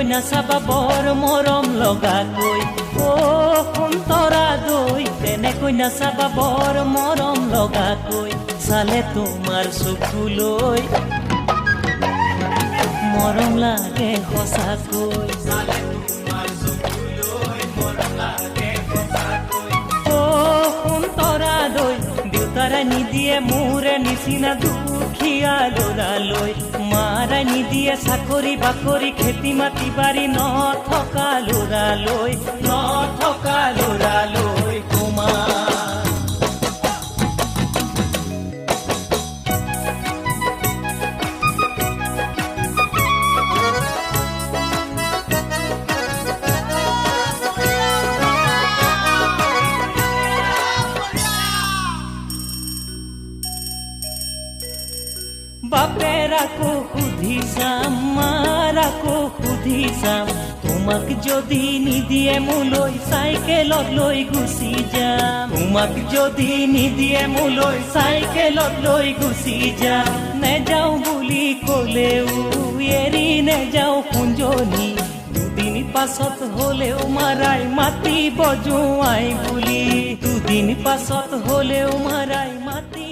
কইনা চাবা বৰ মৰম লগাকৈ অ সুন্তৰা দৈ তেনে কইনা চাবা বৰ মৰম লগাকৈ চালে তোমাৰ চকুলৈ মৰম লাগে সঁচাকৈ চালে তোমাৰ চকুলৈ মৰম লাগে সঁচাকৈ অ সুন্তৰা দৈ দেউতাৰাই নিদিয়ে মোৰে নিচিনা দুখীয়া ল'ৰালৈ মাৰাই নিদিয়ে চাকৰি বাকৰি খেতি মাটি বাৰী নথকা ল'ৰালৈ তোমাৰ বাপেৰাকো সুধি চাম মাৰাকো সুধি চাম তোমাক যদি নিদিয়ে মোলৈ চাইকেলত লৈ গুচি যাম তোমাক যদি নিদিয়ে মোলৈ চাইকেলত লৈ গুচি যাম নেযাওঁ বুলি ক'লেও এৰি নেযাওঁ কুঞ্জনী দুদিন পাছত হ'লেও মাৰাই মাতিব জোঁৱাই বুলি দুদিন পাছত হ'লেও মাৰাই মাতি